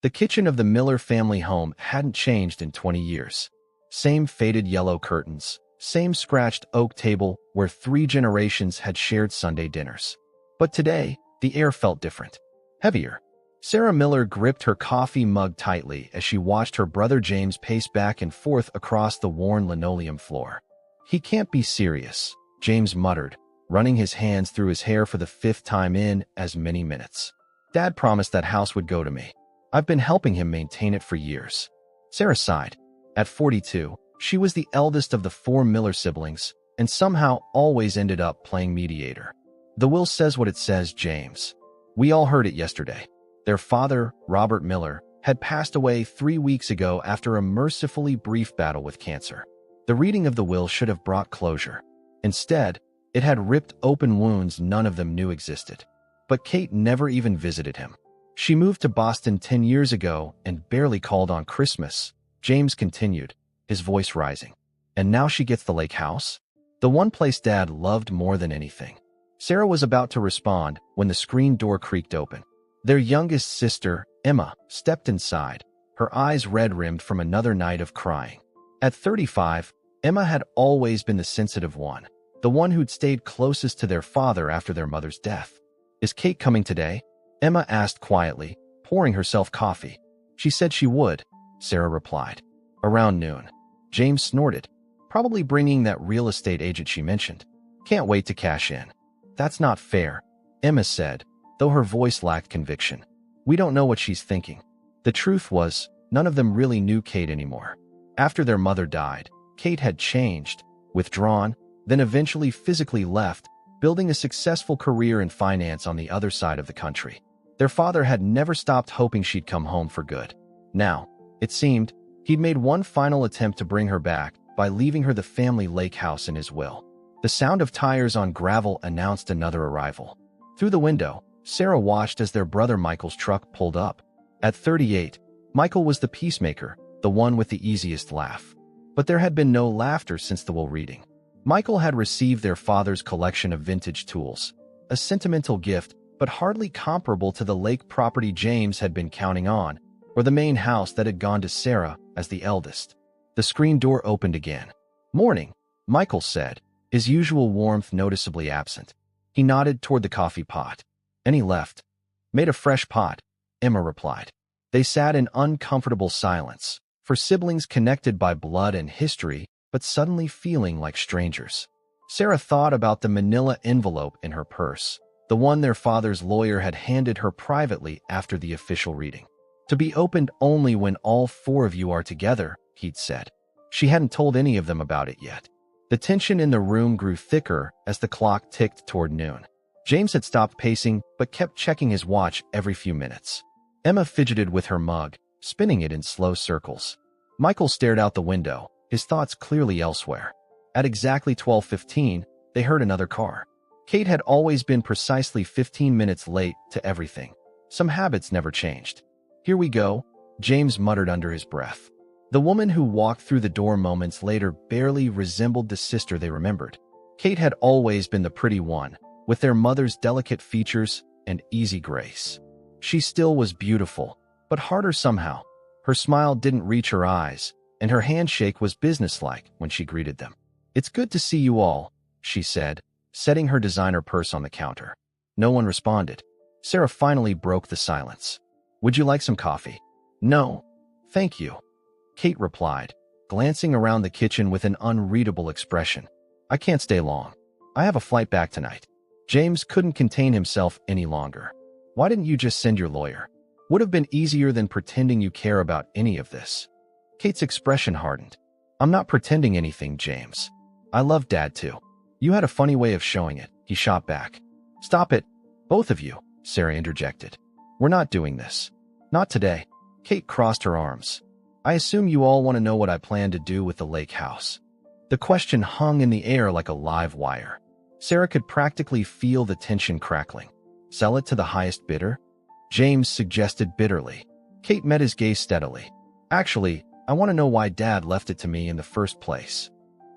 The kitchen of the Miller family home hadn't changed in 20 years. Same faded yellow curtains, same scratched oak table where 3 generations had shared Sunday dinners. But today, the air felt different. Heavier. Sarah Miller gripped her coffee mug tightly as she watched her brother James pace back and forth across the worn linoleum floor. "He can't be serious," James muttered, running his hands through his hair for the 5th time in as many minutes. "Dad promised that house would go to me. I've been helping him maintain it for years." Sarah sighed. At 42, she was the eldest of the 4 Miller siblings, and somehow always ended up playing mediator. "The will says what it says, James. We all heard it yesterday." Their father, Robert Miller, had passed away 3 weeks ago after a mercifully brief battle with cancer. The reading of the will should have brought closure. Instead, it had ripped open wounds none of them knew existed. But Kate never even visited him. "She moved to Boston 10 years ago and barely called on Christmas," James continued, his voice rising. "And now she gets the lake house? The one place Dad loved more than anything." Sarah was about to respond when the screen door creaked open. Their youngest sister, Emma, stepped inside, her eyes red-rimmed from another night of crying. At 35, Emma had always been the sensitive one, the one who'd stayed closest to their father after their mother's death. "Is Kate coming today?" Emma asked quietly, pouring herself coffee. "She said she would," Sarah replied. "Around noon." James snorted, "Probably bringing that real estate agent she mentioned. Can't wait to cash in." "That's not fair," Emma said, though her voice lacked conviction. "We don't know what she's thinking." The truth was, none of them really knew Kate anymore. After their mother died, Kate had changed, withdrawn, then eventually physically left, building a successful career in finance on the other side of the country. Their father had never stopped hoping she'd come home for good. Now, it seemed, he'd made one final attempt to bring her back by leaving her the family lake house in his will. The sound of tires on gravel announced another arrival. Through the window, Sarah watched as their brother Michael's truck pulled up. At 38, Michael was the peacemaker, the one with the easiest laugh. But there had been no laughter since the will reading. Michael had received their father's collection of vintage tools, a sentimental gift, but hardly comparable to the lake property James had been counting on, or the main house that had gone to Sarah as the eldest. The screen door opened again. "Morning," Michael said, his usual warmth noticeably absent. He nodded toward the coffee pot. "And he left." "Made a fresh pot," Emma replied. They sat in uncomfortable silence, for siblings connected by blood and history, but suddenly feeling like strangers. Sarah thought about the manila envelope in her purse, the one their father's lawyer had handed her privately after the official reading. "To be opened only when all 4 of you are together," he'd said. She hadn't told any of them about it yet. The tension in the room grew thicker as the clock ticked toward noon. James had stopped pacing, but kept checking his watch every few minutes. Emma fidgeted with her mug, spinning it in slow circles. Michael stared out the window, his thoughts clearly elsewhere. At exactly 12:15, they heard another car. Kate had always been precisely 15 minutes late to everything. Some habits never changed. "Here we go," James muttered under his breath. The woman who walked through the door moments later barely resembled the sister they remembered. Kate had always been the pretty one, with their mother's delicate features and easy grace. She still was beautiful, but harder somehow. Her smile didn't reach her eyes, and her handshake was businesslike when she greeted them. "It's good to see you all," she said, setting her designer purse on the counter. No one responded. Sarah finally broke the silence. "Would you like some coffee?" "No, thank you," Kate replied, glancing around the kitchen with an unreadable expression. "I can't stay long. I have a flight back tonight." James couldn't contain himself any longer. "Why didn't you just send your lawyer? Would have been easier than pretending you care about any of this." Kate's expression hardened. "I'm not pretending anything, James. I love Dad too. You had a funny way of showing it," he shot back. "Stop it, both of you," Sarah interjected. "We're not doing this. Not today." Kate crossed her arms. "I assume you all want to know what I plan to do with the lake house." The question hung in the air like a live wire. Sarah could practically feel the tension crackling. "Sell it to the highest bidder?" James suggested bitterly. Kate met his gaze steadily. "Actually, I want to know why Dad left it to me in the first place."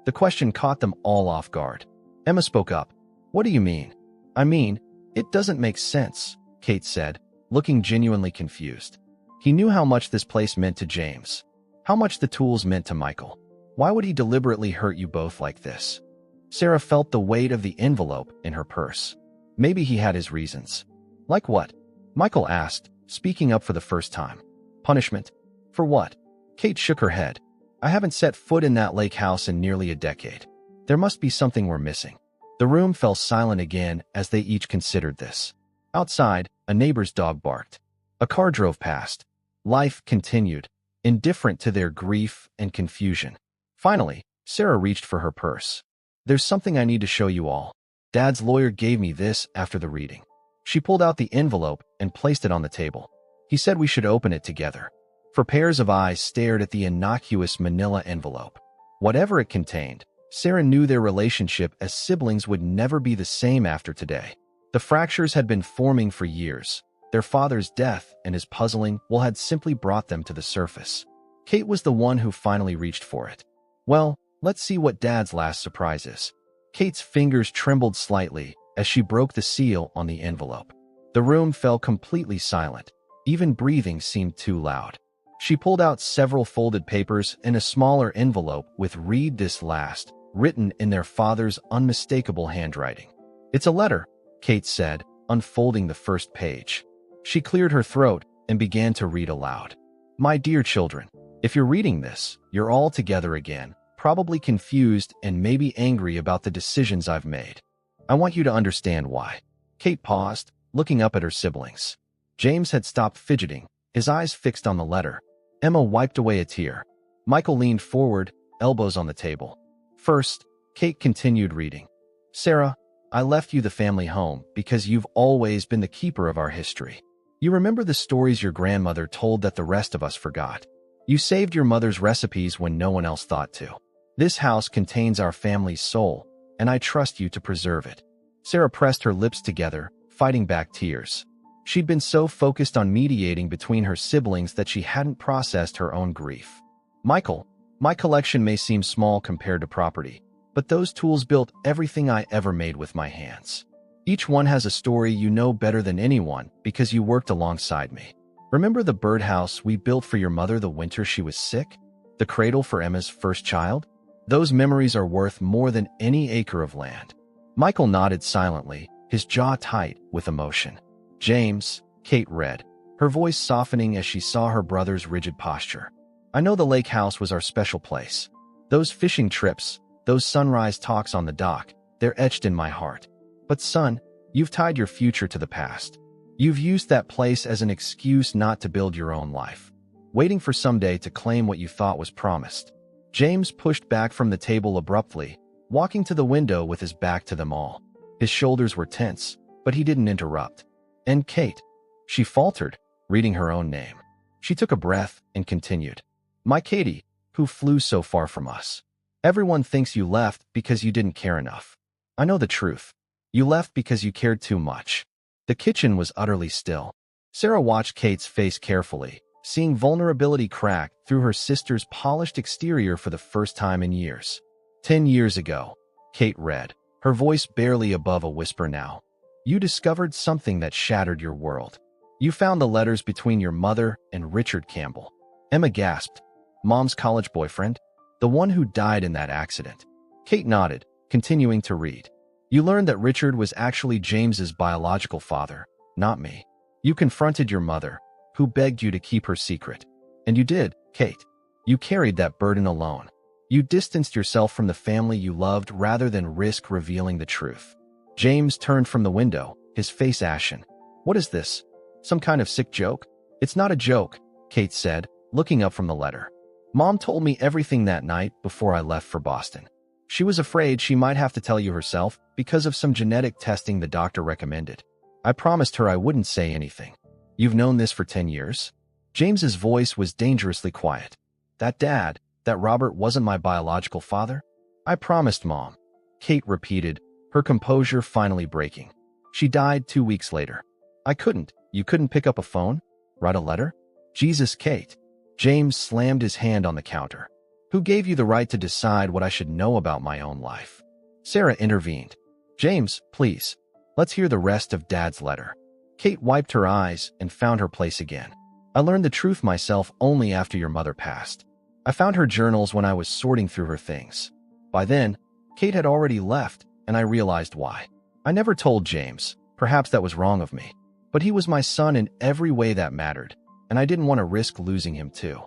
The question caught them all off guard. Emma spoke up. "What do you mean?" "I mean, it doesn't make sense," Kate said, looking genuinely confused. He knew how much this place meant to James, how much the tools meant to Michael. Why would he deliberately hurt you both like this? Sarah felt the weight of the envelope in her purse. Maybe he had his reasons. Like what? Michael asked, speaking up for the first time. Punishment? For what? Kate shook her head. I haven't set foot in that lake house in nearly a decade. There must be something we're missing. The room fell silent again as they each considered this. Outside, a neighbor's dog barked. A car drove past. Life continued, indifferent to their grief and confusion. Finally, Sarah reached for her purse. There's something I need to show you all. Dad's lawyer gave me this after the reading. She pulled out the envelope and placed it on the table. He said we should open it together. For pairs of eyes stared at the innocuous manila envelope. Whatever it contained, Sarah knew their relationship as siblings would never be the same after today. The fractures had been forming for years. Their father's death and his puzzling will had simply brought them to the surface. Kate was the one who finally reached for it. Well, let's see what Dad's last surprise is. Kate's fingers trembled slightly as she broke the seal on the envelope. The room fell completely silent. Even breathing seemed too loud. She pulled out several folded papers and a smaller envelope with "Read this last," written in their father's unmistakable handwriting. It's a letter, Kate said, unfolding the first page. She cleared her throat and began to read aloud. My dear children, if you're reading this, you're all together again, probably confused and maybe angry about the decisions I've made. I want you to understand why. Kate paused, looking up at her siblings. James had stopped fidgeting, his eyes fixed on the letter. Emma wiped away a tear. Michael leaned forward, elbows on the table. First, Kate continued reading. Sarah, I left you the family home because you've always been the keeper of our history. You remember the stories your grandmother told that the rest of us forgot. You saved your mother's recipes when no one else thought to. This house contains our family's soul, and I trust you to preserve it. Sarah pressed her lips together, fighting back tears. She'd been so focused on mediating between her siblings that she hadn't processed her own grief. Michael, my collection may seem small compared to property, but those tools built everything I ever made with my hands. Each one has a story you know better than anyone because you worked alongside me. Remember the birdhouse we built for your mother the winter she was sick? The cradle for Emma's first child? Those memories are worth more than any acre of land. Michael nodded silently, his jaw tight with emotion. James, Kate read, her voice softening as she saw her brother's rigid posture. I know the lake house was our special place. Those fishing trips, those sunrise talks on the dock, they're etched in my heart. But son, you've tied your future to the past. You've used that place as an excuse not to build your own life, waiting for someday to claim what you thought was promised. James pushed back from the table abruptly, walking to the window with his back to them all. His shoulders were tense, but he didn't interrupt. And Kate, she faltered, reading her own name. She took a breath and continued. My Katie, who flew so far from us. Everyone thinks you left because you didn't care enough. I know the truth. You left because you cared too much. The kitchen was utterly still. Sarah watched Kate's face carefully, seeing vulnerability crack through her sister's polished exterior for the first time in years. 10 years ago, Kate read, her voice barely above a whisper now. You discovered something that shattered your world. You found the letters between your mother and Richard Campbell. Emma gasped. Mom's college boyfriend? The one who died in that accident. Kate nodded, continuing to read. You learned that Richard was actually James's biological father, not me. You confronted your mother, who begged you to keep her secret. And you did, Kate. You carried that burden alone. You distanced yourself from the family you loved rather than risk revealing the truth. James turned from the window, his face ashen. What is this? Some kind of sick joke? It's not a joke, Kate said, looking up from the letter. Mom told me everything that night before I left for Boston. She was afraid she might have to tell you herself because of some genetic testing the doctor recommended. I promised her I wouldn't say anything. You've known this for 10 years? James's voice was dangerously quiet. That Robert wasn't my biological father? I promised, Mom. Kate repeated, her composure finally breaking. She died 2 weeks later. I couldn't. You couldn't pick up a phone? Write a letter? Jesus, Kate. James slammed his hand on the counter. Who gave you the right to decide what I should know about my own life? Sarah intervened. James, please. Let's hear the rest of Dad's letter. Kate wiped her eyes and found her place again. I learned the truth myself only after your mother passed. I found her journals when I was sorting through her things. By then, Kate had already left, and I realized why. I never told James. Perhaps that was wrong of me. But he was my son in every way that mattered, and I didn't want to risk losing him too.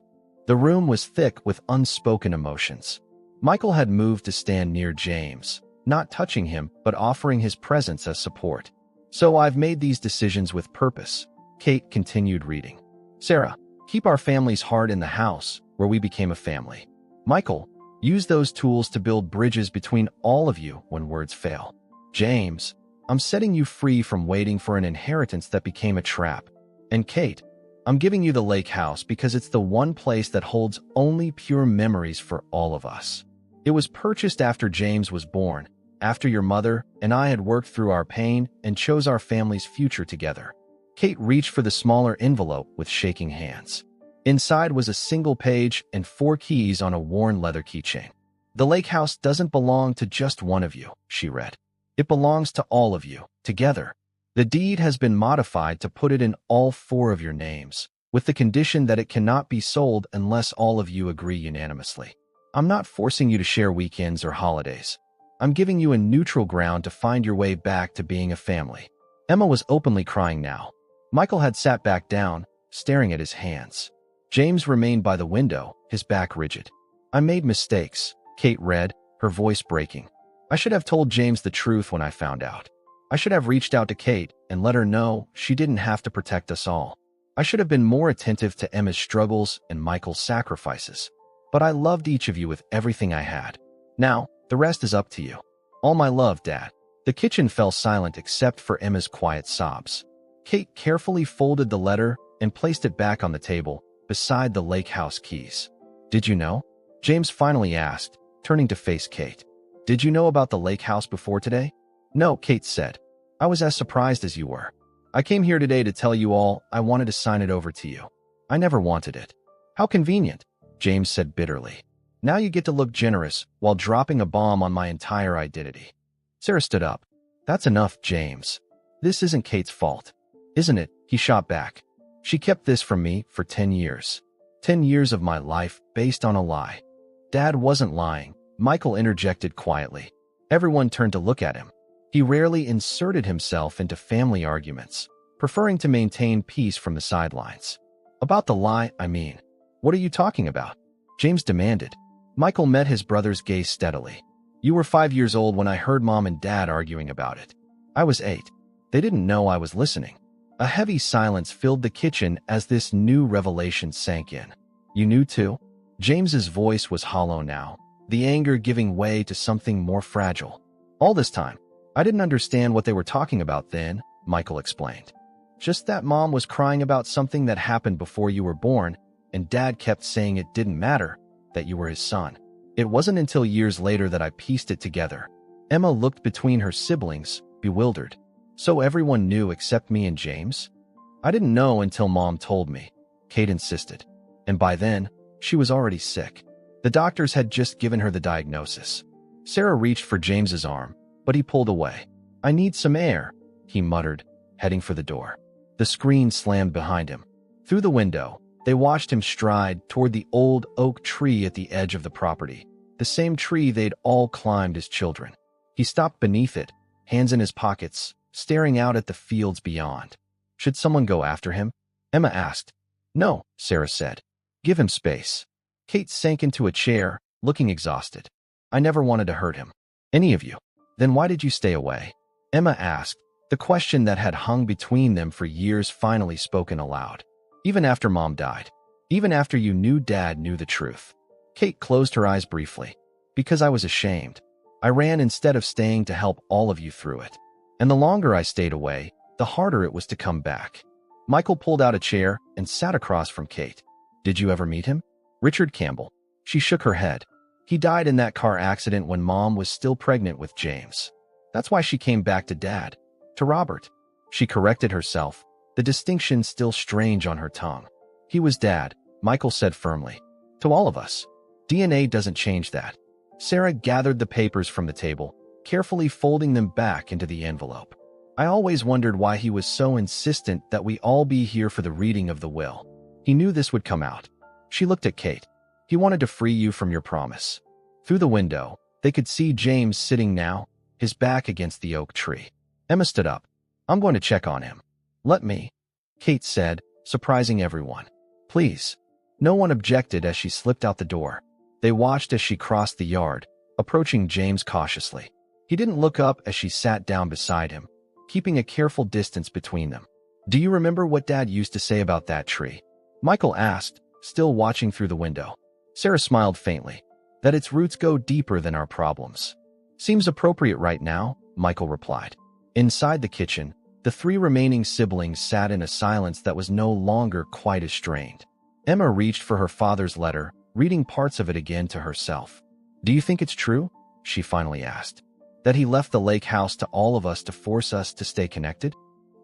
The room was thick with unspoken emotions. Michael had moved to stand near James, not touching him, but offering his presence as support. So I've made these decisions with purpose. Kate continued reading. Sarah, keep our family's heart in the house where we became a family. Michael, use those tools to build bridges between all of you when words fail. James, I'm setting you free from waiting for an inheritance that became a trap. And Kate, I'm giving you the lake house because it's the one place that holds only pure memories for all of us. It was purchased after James was born, after your mother and I had worked through our pain and chose our family's future together. Kate reached for the smaller envelope with shaking hands. Inside was a single page and 4 keys on a worn leather keychain. The lake house doesn't belong to just one of you, she read. It belongs to all of you, together. The deed has been modified to put it in all 4 of your names, with the condition that it cannot be sold unless all of you agree unanimously. I'm not forcing you to share weekends or holidays. I'm giving you a neutral ground to find your way back to being a family. Emma was openly crying now. Michael had sat back down, staring at his hands. James remained by the window, his back rigid. I made mistakes, Kate read, her voice breaking. I should have told James the truth when I found out. I should have reached out to Kate and let her know she didn't have to protect us all. I should have been more attentive to Emma's struggles and Michael's sacrifices. But I loved each of you with everything I had. Now, the rest is up to you. All my love, Dad. The kitchen fell silent except for Emma's quiet sobs. Kate carefully folded the letter and placed it back on the table, beside the lake house keys. Did you know? James finally asked, turning to face Kate. Did you know about the lake house before today? No, Kate said. I was as surprised as you were. I came here today to tell you all I wanted to sign it over to you. I never wanted it. How convenient, James said bitterly. Now you get to look generous while dropping a bomb on my entire identity. Sarah stood up. That's enough, James. This isn't Kate's fault. Isn't it? He shot back. She kept this from me for 10 years. 10 years of my life based on a lie. Dad wasn't lying, Michael interjected quietly. Everyone turned to look at him. He rarely inserted himself into family arguments, preferring to maintain peace from the sidelines. About the lie, I mean. What are you talking about? James demanded. Michael met his brother's gaze steadily. You were 5 years old when I heard Mom and Dad arguing about it. I was 8. They didn't know I was listening. A heavy silence filled the kitchen as this new revelation sank in. You knew too? James's voice was hollow now, the anger giving way to something more fragile. All this time, I didn't understand what they were talking about then, Michael explained. Just that Mom was crying about something that happened before you were born, and Dad kept saying it didn't matter, that you were his son. It wasn't until years later that I pieced it together. Emma looked between her siblings, bewildered. So everyone knew except me and James? I didn't know until Mom told me, Kate insisted. And by then, she was already sick. The doctors had just given her the diagnosis. Sarah reached for James's arm, but he pulled away. I need some air, he muttered, heading for the door. The screen slammed behind him. Through the window, they watched him stride toward the old oak tree at the edge of the property, the same tree they'd all climbed as children. He stopped beneath it, hands in his pockets, staring out at the fields beyond. Should someone go after him? Emma asked. No, Sarah said. Give him space. Kate sank into a chair, looking exhausted. I never wanted to hurt him. Any of you. Then why did you stay away? Emma asked, the question that had hung between them for years finally spoken aloud. Even after Mom died. Even after you knew Dad knew the truth. Kate closed her eyes briefly. Because I was ashamed. I ran instead of staying to help all of you through it. And the longer I stayed away, the harder it was to come back. Michael pulled out a chair and sat across from Kate. Did you ever meet him? Richard Campbell. She shook her head. He died in that car accident when Mom was still pregnant with James. That's why she came back to Dad. To Robert. She corrected herself, the distinction still strange on her tongue. He was Dad, Michael said firmly. To all of us. DNA doesn't change that. Sarah gathered the papers from the table, carefully folding them back into the envelope. I always wondered why he was so insistent that we all be here for the reading of the will. He knew this would come out. She looked at Kate. He wanted to free you from your promise. Through the window, they could see James sitting now, his back against the oak tree. Emma stood up. I'm going to check on him. Let me, Kate said, surprising everyone. Please. No one objected as she slipped out the door. They watched as she crossed the yard, approaching James cautiously. He didn't look up as she sat down beside him, keeping a careful distance between them. Do you remember what Dad used to say about that tree? Michael asked, still watching through the window. Sarah smiled faintly. That its roots go deeper than our problems. Seems appropriate right now, Michael replied. Inside the kitchen, the three remaining siblings sat in a silence that was no longer quite as strained. Emma reached for her father's letter, reading parts of it again to herself. Do you think it's true? She finally asked. That he left the lake house to all of us to force us to stay connected?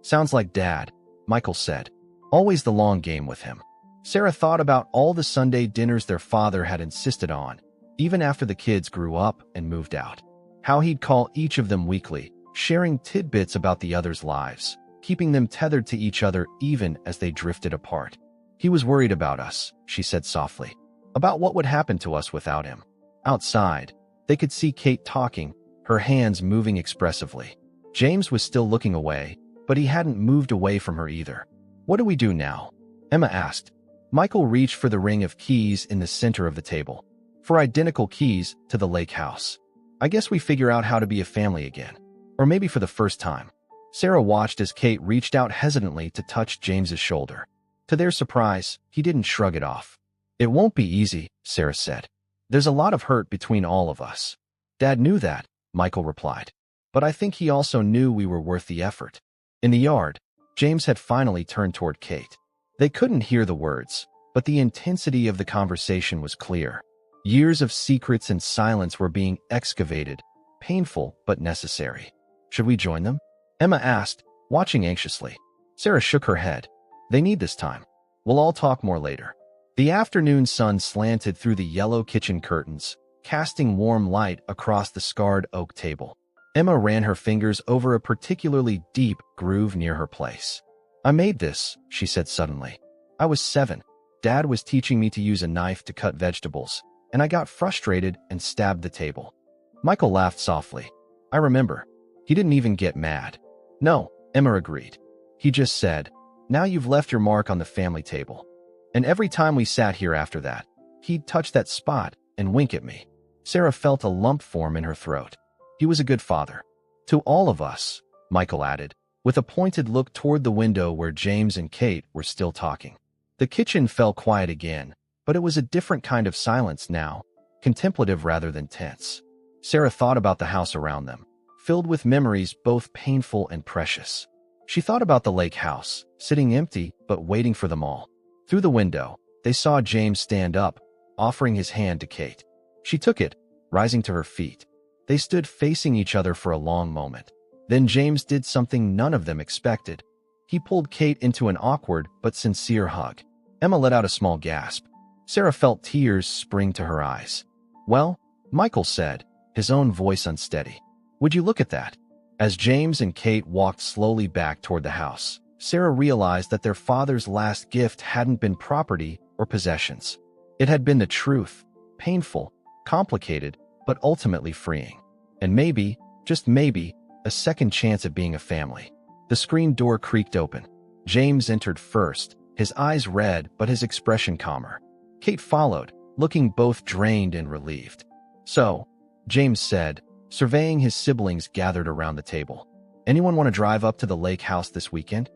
Sounds like Dad, Michael said. Always the long game with him. Sarah thought about all the Sunday dinners their father had insisted on, even after the kids grew up and moved out. How he'd call each of them weekly, sharing tidbits about the others' lives, keeping them tethered to each other even as they drifted apart. He was worried about us, she said softly. About what would happen to us without him. Outside, they could see Kate talking, her hands moving expressively. James was still looking away, but he hadn't moved away from her either. What do we do now? Emma asked. Michael reached for the ring of keys in the center of the table. For identical keys to the lake house. I guess we figure out how to be a family again. Or maybe for the first time. Sarah watched as Kate reached out hesitantly to touch James's shoulder. To their surprise, he didn't shrug it off. It won't be easy, Sarah said. There's a lot of hurt between all of us. Dad knew that, Michael replied. But I think he also knew we were worth the effort. In the yard, James had finally turned toward Kate. They couldn't hear the words, but the intensity of the conversation was clear. Years of secrets and silence were being excavated, painful but necessary. Should we join them? Emma asked, watching anxiously. Sarah shook her head. They need this time. We'll all talk more later. The afternoon sun slanted through the yellow kitchen curtains, casting warm light across the scarred oak table. Emma ran her fingers over a particularly deep groove near her place. I made this, she said suddenly. I was 7. Dad was teaching me to use a knife to cut vegetables, and I got frustrated and stabbed the table. Michael laughed softly. I remember. He didn't even get mad. No, Emma agreed. He just said, now you've left your mark on the family table. And every time we sat here after that, he'd touch that spot and wink at me. Sarah felt a lump form in her throat. He was a good father. To all of us, Michael added, with a pointed look toward the window where James and Kate were still talking. The kitchen fell quiet again, but it was a different kind of silence now, contemplative rather than tense. Sarah thought about the house around them, filled with memories both painful and precious. She thought about the lake house, sitting empty but waiting for them all. Through the window, they saw James stand up, offering his hand to Kate. She took it, rising to her feet. They stood facing each other for a long moment. Then James did something none of them expected. He pulled Kate into an awkward but sincere hug. Emma let out a small gasp. Sarah felt tears spring to her eyes. Well, Michael said, his own voice unsteady. Would you look at that? As James and Kate walked slowly back toward the house, Sarah realized that their father's last gift hadn't been property or possessions. It had been the truth, painful, complicated, but ultimately freeing. And maybe, just maybe, a second chance at being a family. The screen door creaked open. James entered first, his eyes red but his expression calmer. Kate followed, looking both drained and relieved. So, James said, surveying his siblings gathered around the table. Anyone want to drive up to the lake house this weekend?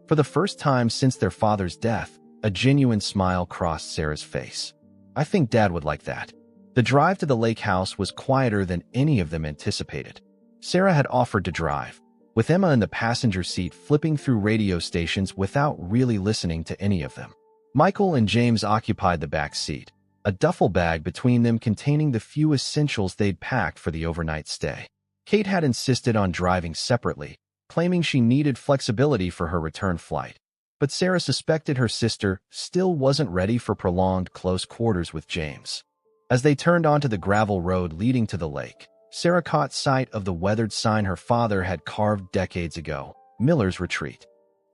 For the first time since their father's death, a genuine smile crossed Sarah's face. I think Dad would like that. The drive to the lake house was quieter than any of them anticipated. Sarah had offered to drive, with Emma in the passenger seat flipping through radio stations without really listening to any of them. Michael and James occupied the back seat, a duffel bag between them containing the few essentials they'd packed for the overnight stay. Kate had insisted on driving separately, claiming she needed flexibility for her return flight. But Sarah suspected her sister still wasn't ready for prolonged close quarters with James. As they turned onto the gravel road leading to the lake, Sarah caught sight of the weathered sign her father had carved decades ago, Miller's Retreat.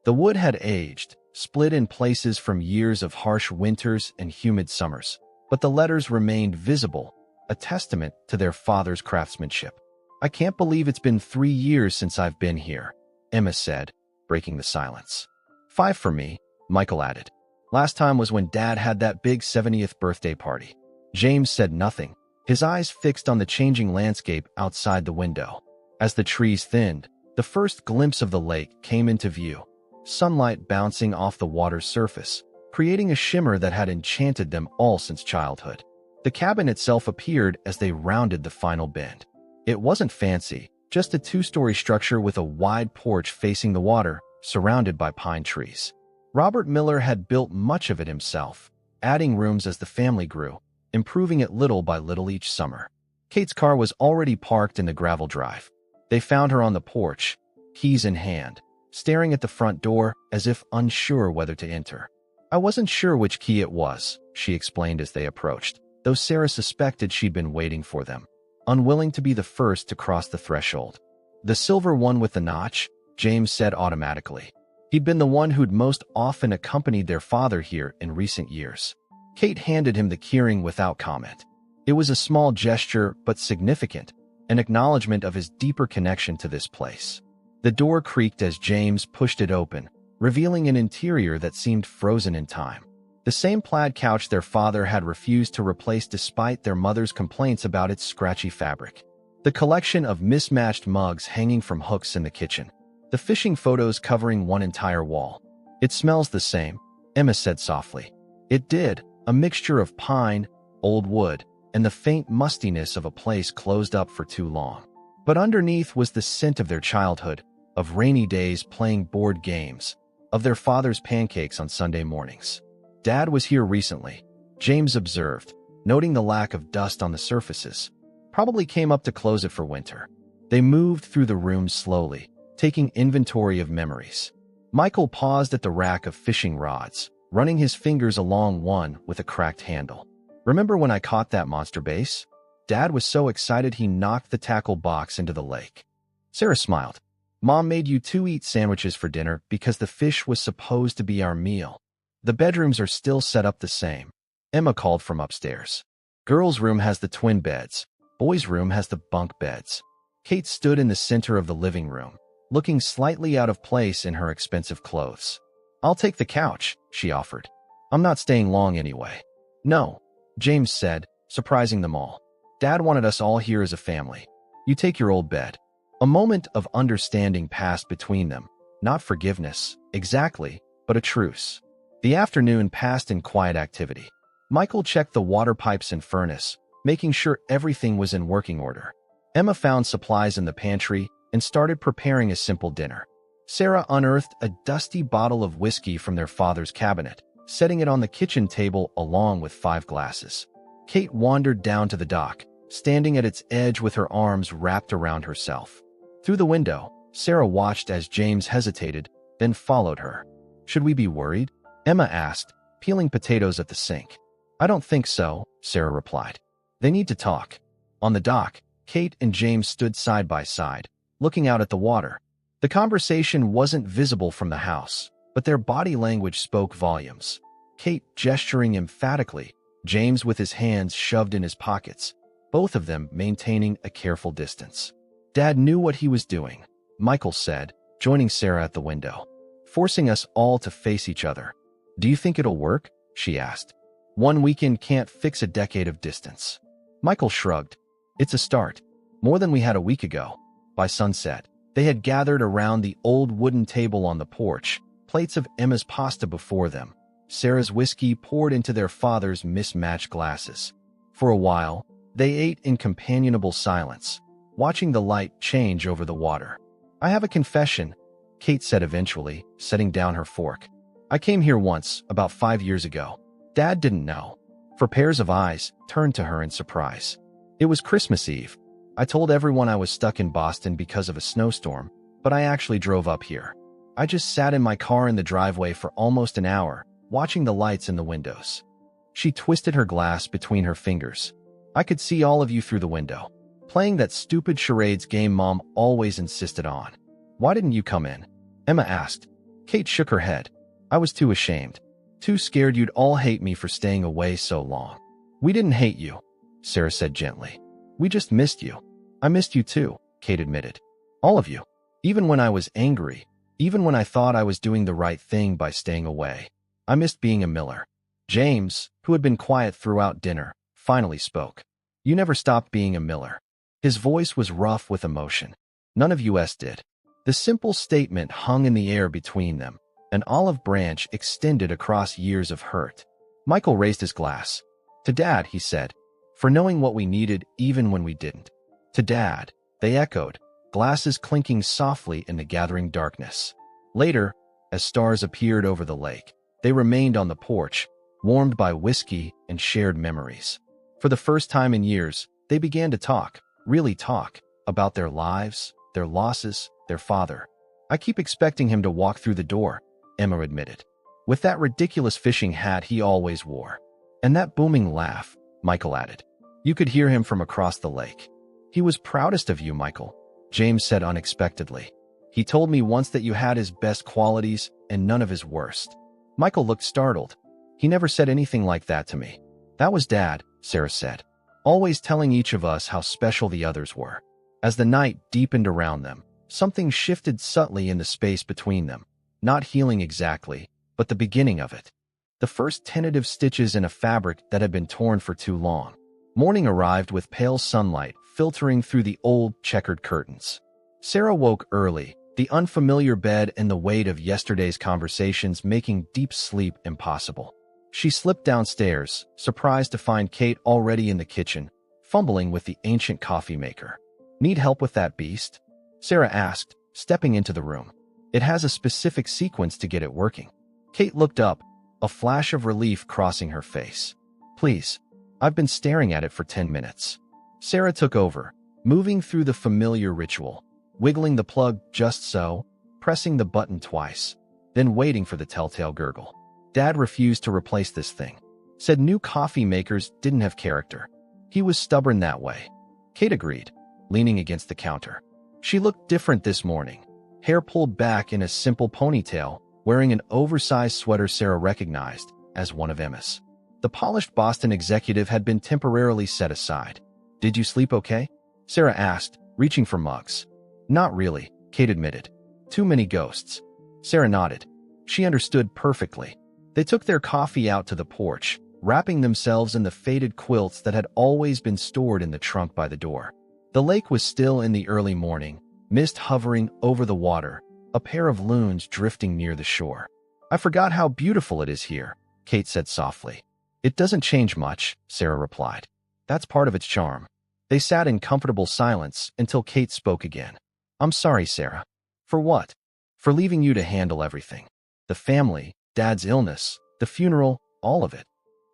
The wood had aged, split in places from years of harsh winters and humid summers, but the letters remained visible, a testament to their father's craftsmanship. "I can't believe it's been 3 years since I've been here," Emma said, breaking the silence. "5 for me," Michael added. "Last time was when Dad had that big 70th birthday party." James said nothing, his eyes fixed on the changing landscape outside the window. As the trees thinned, the first glimpse of the lake came into view, sunlight bouncing off the water's surface, creating a shimmer that had enchanted them all since childhood. The cabin itself appeared as they rounded the final bend. It wasn't fancy, just a 2-story structure with a wide porch facing the water, surrounded by pine trees. Robert Miller had built much of it himself, adding rooms as the family grew, improving it little by little each summer. Kate's car was already parked in the gravel drive. They found her on the porch, keys in hand, staring at the front door as if unsure whether to enter. "I wasn't sure which key it was," she explained as they approached, though Sarah suspected she'd been waiting for them, unwilling to be the first to cross the threshold. "The silver one with the notch," James said automatically. He'd been the one who'd most often accompanied their father here in recent years. Kate handed him the keyring without comment. It was a small gesture, but significant, an acknowledgement of his deeper connection to this place. The door creaked as James pushed it open, revealing an interior that seemed frozen in time. The same plaid couch their father had refused to replace despite their mother's complaints about its scratchy fabric. The collection of mismatched mugs hanging from hooks in the kitchen. The fishing photos covering one entire wall. "It smells the same," Emma said softly. It did, a mixture of pine, old wood, and the faint mustiness of a place closed up for too long. But underneath was the scent of their childhood, of rainy days playing board games, of their father's pancakes on Sunday mornings. "Dad was here recently," James observed, noting the lack of dust on the surfaces. "Probably came up to close it for winter." They moved through the room slowly, taking inventory of memories. Michael paused at the rack of fishing rods, running his fingers along one with a cracked handle. "Remember when I caught that monster bass? Dad was so excited he knocked the tackle box into the lake." Sarah smiled. "Mom made you 2 eat sandwiches for dinner because the fish was supposed to be our meal." "The bedrooms are still set up the same," Emma called from upstairs. "Girls' room has the twin beds. Boys' room has the bunk beds." Kate stood in the center of the living room, looking slightly out of place in her expensive clothes. "I'll take the couch," she offered. "I'm not staying long anyway." "No," James said, surprising them all. "Dad wanted us all here as a family. You take your old bed." A moment of understanding passed between them. Not forgiveness, exactly, but a truce. The afternoon passed in quiet activity. Michael checked the water pipes and furnace, making sure everything was in working order. Emma found supplies in the pantry and started preparing a simple dinner. Sarah unearthed a dusty bottle of whiskey from their father's cabinet, setting it on the kitchen table along with 5 glasses. Kate wandered down to the dock, standing at its edge with her arms wrapped around herself. Through the window, Sarah watched as James hesitated, then followed her. "Should we be worried?" Emma asked, peeling potatoes at the sink. "I don't think so," Sarah replied. "They need to talk." On the dock, Kate and James stood side by side, looking out at the water. The conversation wasn't visible from the house, but their body language spoke volumes. Kate gesturing emphatically, James with his hands shoved in his pockets, both of them maintaining a careful distance. "Dad knew what he was doing," Michael said, joining Sarah at the window, "forcing us all to face each other." "Do you think it'll work?" she asked. "One weekend can't fix a decade of distance." Michael shrugged. "It's a start. More than we had a week ago." By sunset, they had gathered around the old wooden table on the porch, plates of Emma's pasta before them, Sarah's whiskey poured into their father's mismatched glasses. For a while, they ate in companionable silence, watching the light change over the water. "I have a confession," Kate said eventually, setting down her fork. "I came here once, about 5 years ago. Dad didn't know." For pairs of eyes turned to her in surprise. "It was Christmas Eve. I told everyone I was stuck in Boston because of a snowstorm, but I actually drove up here. I just sat in my car in the driveway for almost an hour, watching the lights in the windows." She twisted her glass between her fingers. "I could see all of you through the window, playing that stupid charades game Mom always insisted on." "Why didn't you come in?" Emma asked. Kate shook her head. I was too ashamed. Too scared you'd all hate me for staying away so long. We didn't hate you, Sarah said gently. We just missed you. I missed you too, Kate admitted. All of you. Even when I was angry, even when I thought I was doing the right thing by staying away. I missed being a Miller. James, who had been quiet throughout dinner, finally spoke. You never stopped being a Miller. His voice was rough with emotion. None of us did. The simple statement hung in the air between them, an olive branch extended across years of hurt. Michael raised his glass. To Dad, he said, for knowing what we needed even when we didn't. To Dad, they echoed, glasses clinking softly in the gathering darkness. Later, as stars appeared over the lake, they remained on the porch, warmed by whiskey and shared memories. For the first time in years, they began to talk, really talk, about their lives, their losses, their father. I keep expecting him to walk through the door, Emma admitted. With that ridiculous fishing hat he always wore. And that booming laugh, Michael added. You could hear him from across the lake. He was proudest of you, Michael, James said unexpectedly. He told me once that you had his best qualities and none of his worst. Michael looked startled. He never said anything like that to me. That was Dad, Sarah said, always telling each of us how special the others were. As the night deepened around them, something shifted subtly in the space between them, not healing exactly, but the beginning of it. The first tentative stitches in a fabric that had been torn for too long. Morning arrived with pale sunlight filtering through the old checkered curtains. Sarah woke early, the unfamiliar bed and the weight of yesterday's conversations making deep sleep impossible. She slipped downstairs, surprised to find Kate already in the kitchen, fumbling with the ancient coffee maker. Need help with that beast? Sarah asked, stepping into the room. It has a specific sequence to get it working. Kate looked up, a flash of relief crossing her face. Please. I've been staring at it for 10 minutes. Sarah took over, moving through the familiar ritual, wiggling the plug just so, pressing the button twice, then waiting for the telltale gurgle. Dad refused to replace this thing. Said new coffee makers didn't have character. He was stubborn that way. Kate agreed, leaning against the counter. She looked different this morning, hair pulled back in a simple ponytail, wearing an oversized sweater Sarah recognized as one of Emma's. The polished Boston executive had been temporarily set aside. Did you sleep okay? Sarah asked, reaching for mugs. Not really, Kate admitted. Too many ghosts. Sarah nodded. She understood perfectly. They took their coffee out to the porch, wrapping themselves in the faded quilts that had always been stored in the trunk by the door. The lake was still in the early morning, mist hovering over the water, a pair of loons drifting near the shore. I forgot how beautiful it is here, Kate said softly. It doesn't change much, Sarah replied. That's part of its charm. They sat in comfortable silence until Kate spoke again. I'm sorry, Sarah. For what? For leaving you to handle everything. The family, Dad's illness, the funeral, all of it.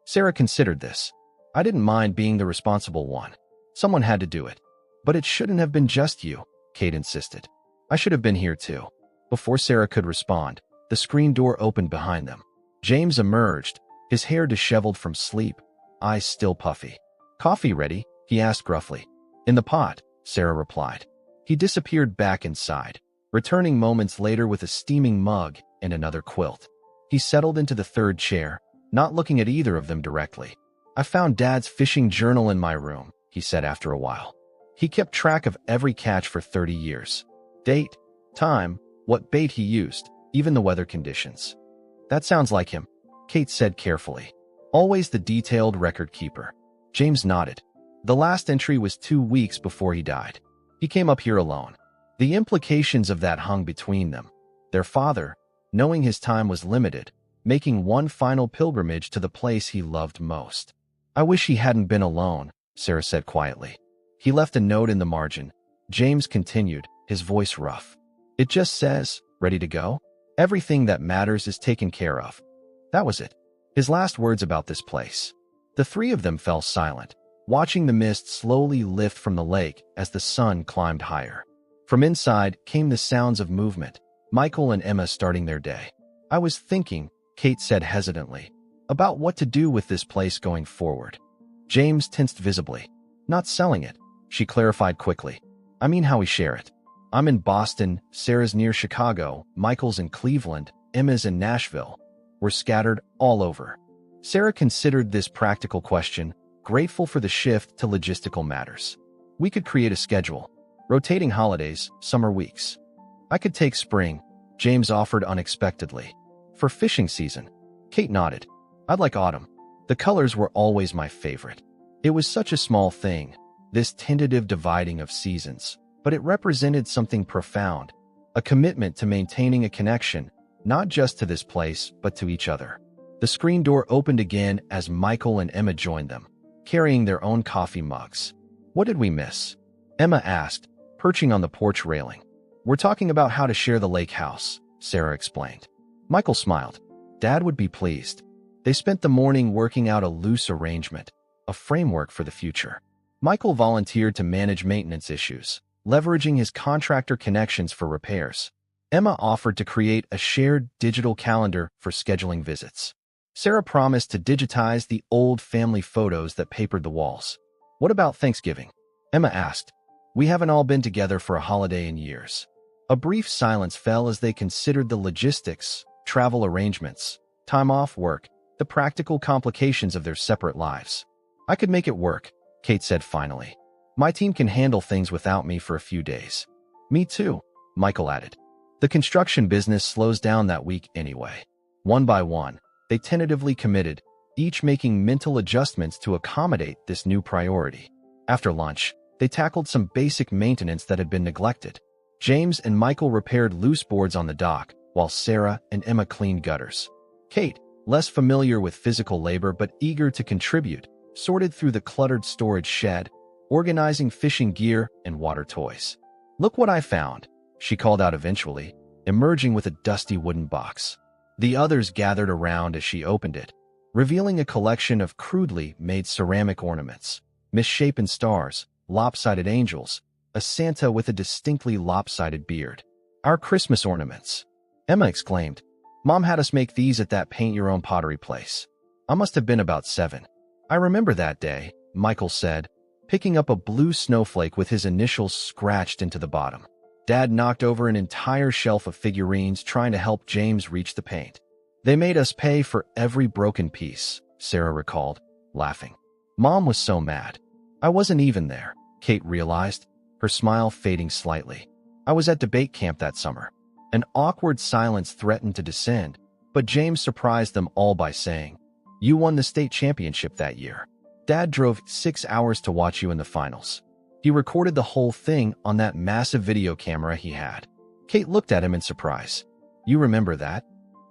Sarah considered this. I didn't mind being the responsible one. Someone had to do it. But it shouldn't have been just you, Kate insisted. I should have been here too. Before Sarah could respond, the screen door opened behind them. James emerged, his hair disheveled from sleep, eyes still puffy. Coffee ready? He asked gruffly. In the pot, Sarah replied. He disappeared back inside, returning moments later with a steaming mug and another quilt. He settled into the third chair, not looking at either of them directly. I found Dad's fishing journal in my room, he said after a while. He kept track of every catch for 30 years. Date, time, what bait he used, even the weather conditions. That sounds like him, Kate said carefully. Always the detailed record keeper. James nodded. The last entry was 2 weeks before he died. He came up here alone. The implications of that hung between them. Their father, knowing his time was limited, making one final pilgrimage to the place he loved most. I wish he hadn't been alone, Sarah said quietly. He left a note in the margin. James continued, his voice rough. It just says, ready to go? Everything that matters is taken care of. That was it. His last words about this place. The three of them fell silent, watching the mist slowly lift from the lake as the sun climbed higher. From inside came the sounds of movement, Michael and Emma starting their day. I was thinking, Kate said hesitantly, about what to do with this place going forward. James tensed visibly. Not selling it, she clarified quickly. I mean how we share it. I'm in Boston, Sarah's near Chicago, Michael's in Cleveland, Emma's in Nashville. were scattered all over. Sarah considered this practical question, grateful for the shift to logistical matters. We could create a schedule. Rotating holidays, summer weeks. I could take spring, James offered unexpectedly. For fishing season. Kate nodded. I'd like autumn. The colors were always my favorite. It was such a small thing, this tentative dividing of seasons, but it represented something profound, a commitment to maintaining a connection, not just to this place, but to each other. The screen door opened again as Michael and Emma joined them, carrying their own coffee mugs. What did we miss? Emma asked, perching on the porch railing. We're talking about how to share the lake house, Sarah explained. Michael smiled. Dad would be pleased. They spent the morning working out a loose arrangement, a framework for the future. Michael volunteered to manage maintenance issues, leveraging his contractor connections for repairs. Emma offered to create a shared digital calendar for scheduling visits. Sarah promised to digitize the old family photos that papered the walls. What about Thanksgiving? Emma asked. We haven't all been together for a holiday in years. A brief silence fell as they considered the logistics, travel arrangements, time off work, the practical complications of their separate lives. I could make it work, Kate said finally. My team can handle things without me for a few days. Me too, Michael added. The construction business slows down that week anyway. One by one, they tentatively committed, each making mental adjustments to accommodate this new priority. After lunch, they tackled some basic maintenance that had been neglected. James and Michael repaired loose boards on the dock, while Sarah and Emma cleaned gutters. Kate, less familiar with physical labor but eager to contribute, sorted through the cluttered storage shed, organizing fishing gear and water toys. Look what I found, she called out eventually, emerging with a dusty wooden box. The others gathered around as she opened it, revealing a collection of crudely made ceramic ornaments, misshapen stars, lopsided angels, a Santa with a distinctly lopsided beard. Our Christmas ornaments, Emma exclaimed. Mom had us make these at that paint-your-own pottery place. I must have been about 7. I remember that day, Michael said, picking up a blue snowflake with his initials scratched into the bottom. Dad knocked over an entire shelf of figurines trying to help James reach the paint. They made us pay for every broken piece, Sarah recalled, laughing. Mom was so mad. I wasn't even there, Kate realized, her smile fading slightly. I was at debate camp that summer. An awkward silence threatened to descend, but James surprised them all by saying, You won the state championship that year. Dad drove 6 hours to watch you in the finals. He recorded the whole thing on that massive video camera he had. Kate looked at him in surprise. You remember that?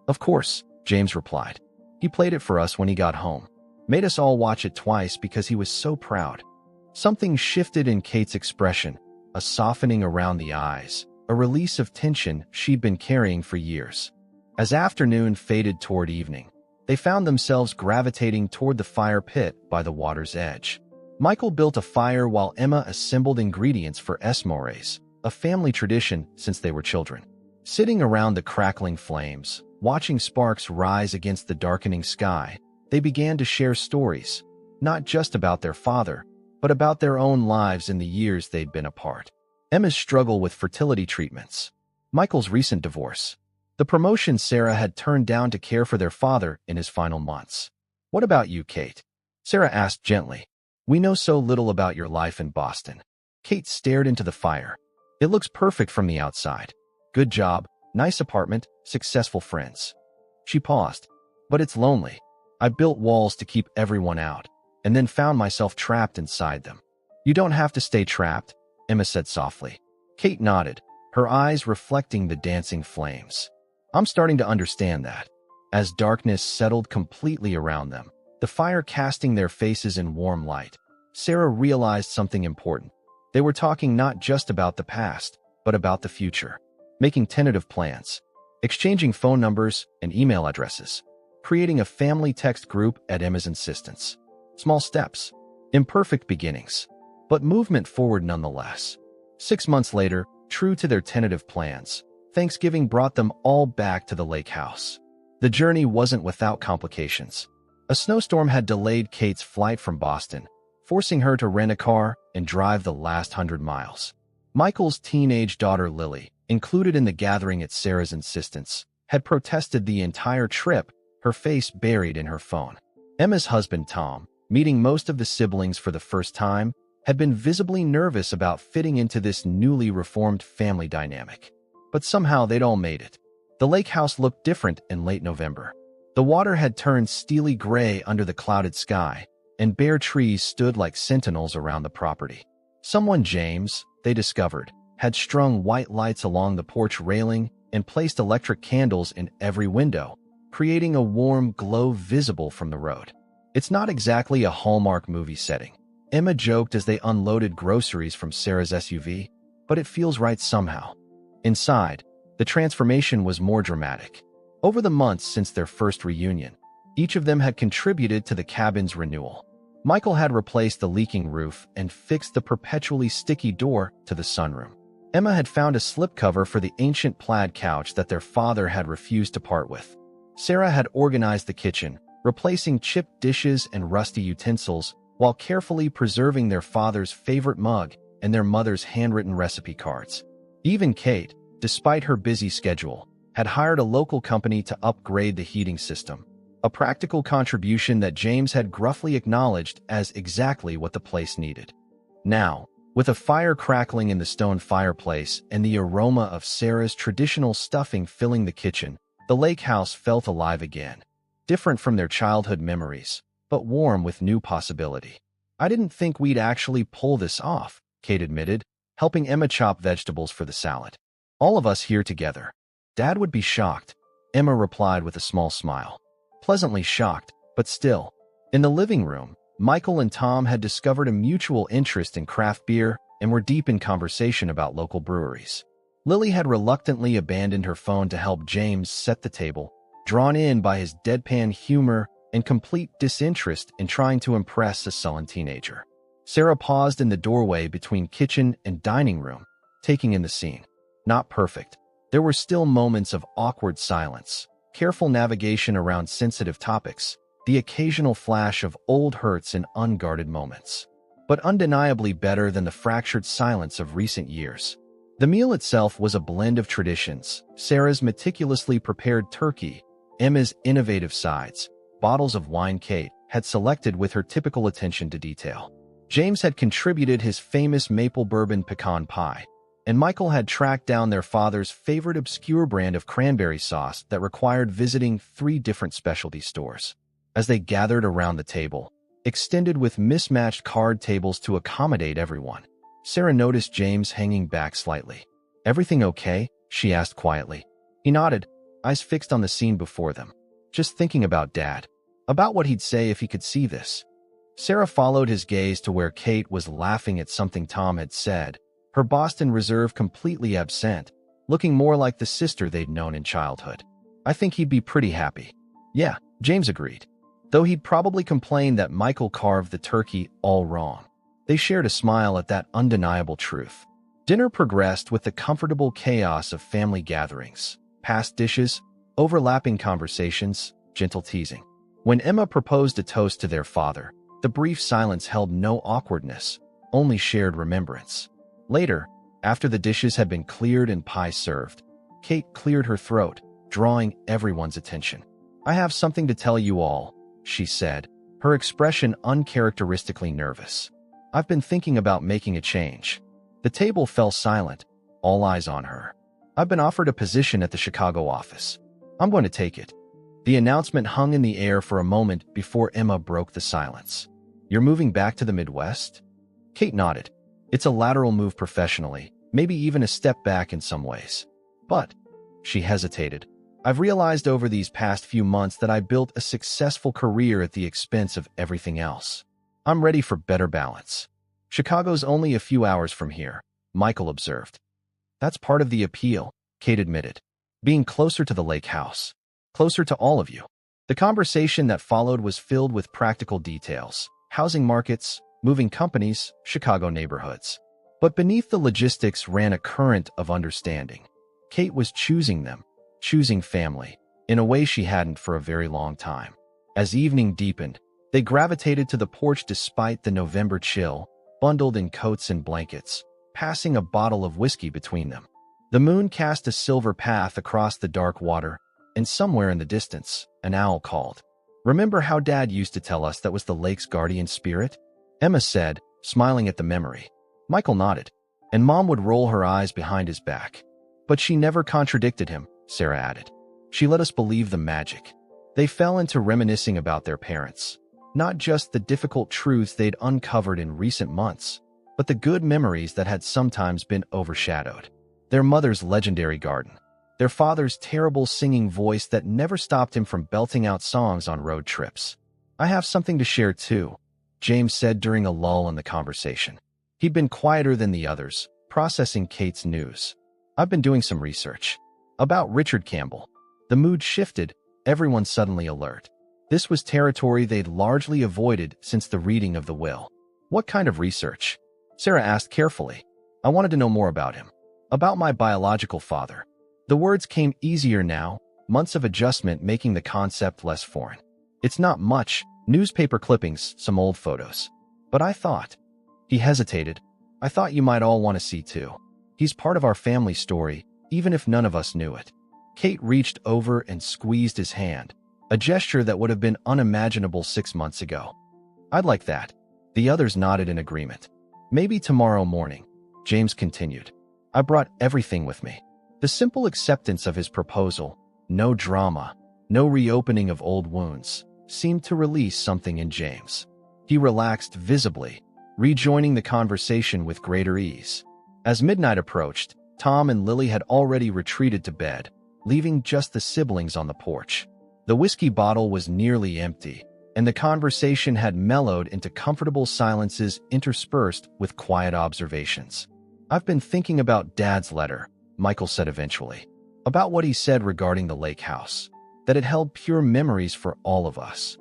Of course, James replied. He played it for us when he got home. Made us all watch it twice because he was so proud. Something shifted in Kate's expression, a softening around the eyes, a release of tension she'd been carrying for years. As afternoon faded toward evening, they found themselves gravitating toward the fire pit by the water's edge. Michael built a fire while Emma assembled ingredients for esmores, a family tradition since they were children. Sitting around the crackling flames, watching sparks rise against the darkening sky, they began to share stories, not just about their father, but about their own lives in the years they'd been apart. Emma's struggle with fertility treatments, Michael's recent divorce, the promotion Sarah had turned down to care for their father in his final months. What about you, Kate? Sarah asked gently. We know so little about your life in Boston. Kate stared into the fire. It looks perfect from the outside. Good job, nice apartment, successful friends. She paused. But it's lonely. I built walls to keep everyone out, and then found myself trapped inside them. You don't have to stay trapped, Emma said softly. Kate nodded, her eyes reflecting the dancing flames. I'm starting to understand that. As darkness settled completely around them, the fire casting their faces in warm light, Sarah realized something important. They were talking not just about the past, but about the future. Making tentative plans, exchanging phone numbers and email addresses, creating a family text group at Emma's insistence. Small steps, imperfect beginnings, but movement forward nonetheless. 6 months later, true to their tentative plans, Thanksgiving brought them all back to the lake house. The journey wasn't without complications. A snowstorm had delayed Kate's flight from Boston, forcing her to rent a car and drive the last 100 miles. Michael's teenage daughter Lily, included in the gathering at Sarah's insistence, had protested the entire trip, her face buried in her phone. Emma's husband, Tom, meeting most of the siblings for the first time, had been visibly nervous about fitting into this newly reformed family dynamic. But somehow they'd all made it. The lake house looked different in late November. The water had turned steely gray under the clouded sky, and bare trees stood like sentinels around the property. Someone, James, they discovered, had strung white lights along the porch railing and placed electric candles in every window, creating a warm glow visible from the road. It's not exactly a Hallmark movie setting, Emma joked as they unloaded groceries from Sarah's SUV, but it feels right somehow. Inside, the transformation was more dramatic. Over the months since their first reunion, each of them had contributed to the cabin's renewal. Michael had replaced the leaking roof and fixed the perpetually sticky door to the sunroom. Emma had found a slipcover for the ancient plaid couch that their father had refused to part with. Sarah had organized the kitchen, replacing chipped dishes and rusty utensils while carefully preserving their father's favorite mug and their mother's handwritten recipe cards. Even Kate, despite her busy schedule, had hired a local company to upgrade the heating system, a practical contribution that James had gruffly acknowledged as exactly what the place needed. Now, with a fire crackling in the stone fireplace and the aroma of Sarah's traditional stuffing filling the kitchen, the lake house felt alive again, different from their childhood memories, but warm with new possibility. "I didn't think we'd actually pull this off," Kate admitted, helping Emma chop vegetables for the salad. "All of us here together. Dad would be shocked," Emma replied with a small smile. Pleasantly shocked, but still. In the living room, Michael and Tom had discovered a mutual interest in craft beer and were deep in conversation about local breweries. Lily had reluctantly abandoned her phone to help James set the table, drawn in by his deadpan humor and complete disinterest in trying to impress a sullen teenager. Sarah paused in the doorway between kitchen and dining room, taking in the scene. Not perfect. There were still moments of awkward silence, careful navigation around sensitive topics, the occasional flash of old hurts in unguarded moments. But undeniably better than the fractured silence of recent years. The meal itself was a blend of traditions: Sarah's meticulously prepared turkey, Emma's innovative sides, bottles of wine Kate had selected with her typical attention to detail. James had contributed his famous maple bourbon pecan pie, and Michael had tracked down their father's favorite obscure brand of cranberry sauce that required visiting 3 different specialty stores. As they gathered around the table, extended with mismatched card tables to accommodate everyone, Sarah noticed James hanging back slightly. "Everything okay?" she asked quietly. He nodded, eyes fixed on the scene before them. "Just thinking about Dad. About what he'd say if he could see this." Sarah followed his gaze to where Kate was laughing at something Tom had said, her Boston Reserve completely absent, looking more like the sister they'd known in childhood. "I think he'd be pretty happy." "Yeah," James agreed, though he'd probably complain that Michael carved the turkey all wrong. They shared a smile at that undeniable truth. Dinner progressed with the comfortable chaos of family gatherings, past dishes, overlapping conversations, gentle teasing. When Emma proposed a toast to their father, the brief silence held no awkwardness, only shared remembrance. Later, after the dishes had been cleared and pie served, Kate cleared her throat, drawing everyone's attention. "I have something to tell you all," she said, her expression uncharacteristically nervous. "I've been thinking about making a change." The table fell silent, all eyes on her. "I've been offered a position at the Chicago office. I'm going to take it." The announcement hung in the air for a moment before Emma broke the silence. "You're moving back to the Midwest?" Kate nodded. "It's a lateral move professionally, maybe even a step back in some ways. But," she hesitated, "I've realized over these past few months that I built a successful career at the expense of everything else. I'm ready for better balance." "Chicago's only a few hours from here," Michael observed. "That's part of the appeal," Kate admitted. "Being closer to the lake house. Closer to all of you." The conversation that followed was filled with practical details: housing markets, moving companies, Chicago neighborhoods. But beneath the logistics ran a current of understanding. Kate was choosing them, choosing family, in a way she hadn't for a very long time. As evening deepened, they gravitated to the porch despite the November chill, bundled in coats and blankets, passing a bottle of whiskey between them. The moon cast a silver path across the dark water, and somewhere in the distance, an owl called. "Remember how Dad used to tell us that was the lake's guardian spirit?" Emma said, smiling at the memory. Michael nodded, and Mom would roll her eyes behind his back. "But she never contradicted him," Sarah added. "She let us believe the magic." They fell into reminiscing about their parents. Not just the difficult truths they'd uncovered in recent months, but the good memories that had sometimes been overshadowed. Their mother's legendary garden. Their father's terrible singing voice that never stopped him from belting out songs on road trips. "I have something to share too," James said during a lull in the conversation. He'd been quieter than the others, processing Kate's news. "I've been doing some research. About Richard Campbell." The mood shifted, everyone suddenly alert. This was territory they'd largely avoided since the reading of the will. "What kind of research?" Sarah asked carefully. "I wanted to know more about him. About my biological father." The words came easier now, months of adjustment making the concept less foreign. "It's not much, newspaper clippings, some old photos. But I thought..." He hesitated. "I thought you might all want to see too. He's part of our family story, even if none of us knew it." Kate reached over and squeezed his hand, a gesture that would have been unimaginable 6 months ago. "I'd like that." The others nodded in agreement. "Maybe tomorrow morning," James continued. "I brought everything with me." The simple acceptance of his proposal, no drama, no reopening of old wounds, seemed to release something in James. He relaxed visibly, rejoining the conversation with greater ease. As midnight approached, Tom and Lily had already retreated to bed, leaving just the siblings on the porch. The whiskey bottle was nearly empty, and the conversation had mellowed into comfortable silences interspersed with quiet observations. "I've been thinking about Dad's letter," Michael said eventually. "About what he said regarding the lake house, that it held pure memories for all of us.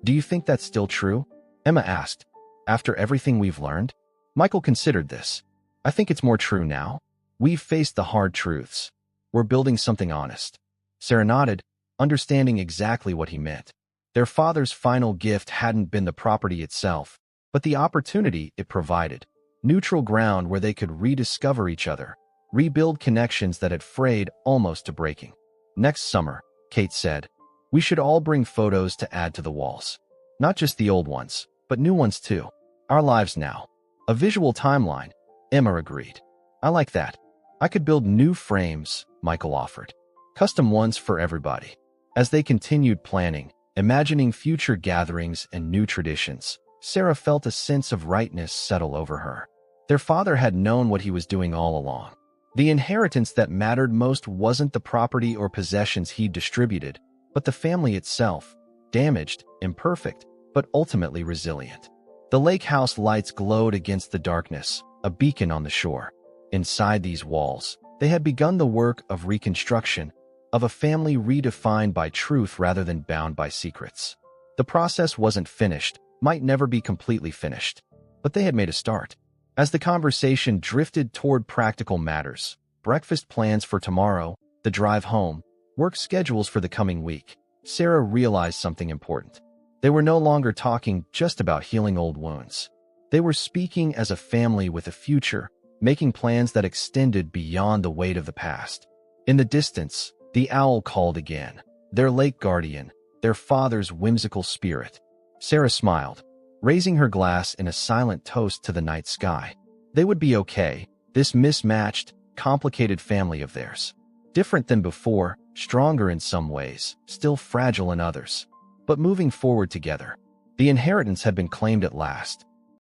Do you think that's still true?" Emma asked. "After everything we've learned?" Michael considered this. "I think it's more true now. We've faced the hard truths. We're building something honest." Sarah nodded, understanding exactly what he meant. Their father's final gift hadn't been the property itself, but the opportunity it provided. Neutral ground where they could rediscover each other, rebuild connections that had frayed almost to breaking. "Next summer," Kate said, "we should all bring photos to add to the walls. Not just the old ones, but new ones too. Our lives now. A visual timeline," Emma agreed. "I like that. I could build new frames," Michael offered. "Custom ones for everybody." As they continued planning, imagining future gatherings and new traditions, Sarah felt a sense of rightness settle over her. Their father had known what he was doing all along. The inheritance that mattered most wasn't the property or possessions he distributed, but the family itself, damaged, imperfect, but ultimately resilient. The lake house lights glowed against the darkness, a beacon on the shore. Inside these walls, they had begun the work of reconstruction, of a family redefined by truth rather than bound by secrets. The process wasn't finished, might never be completely finished, but they had made a start. As the conversation drifted toward practical matters, breakfast plans for tomorrow, the drive home, work schedules for the coming week, Sarah realized something important. They were no longer talking just about healing old wounds. They were speaking as a family with a future, making plans that extended beyond the weight of the past. In the distance, the owl called again, their lake guardian, their father's whimsical spirit. Sarah smiled, raising her glass in a silent toast to the night sky. They would be okay, this mismatched, complicated family of theirs. Different than before, stronger in some ways, still fragile in others, but moving forward together. The inheritance had been claimed at last,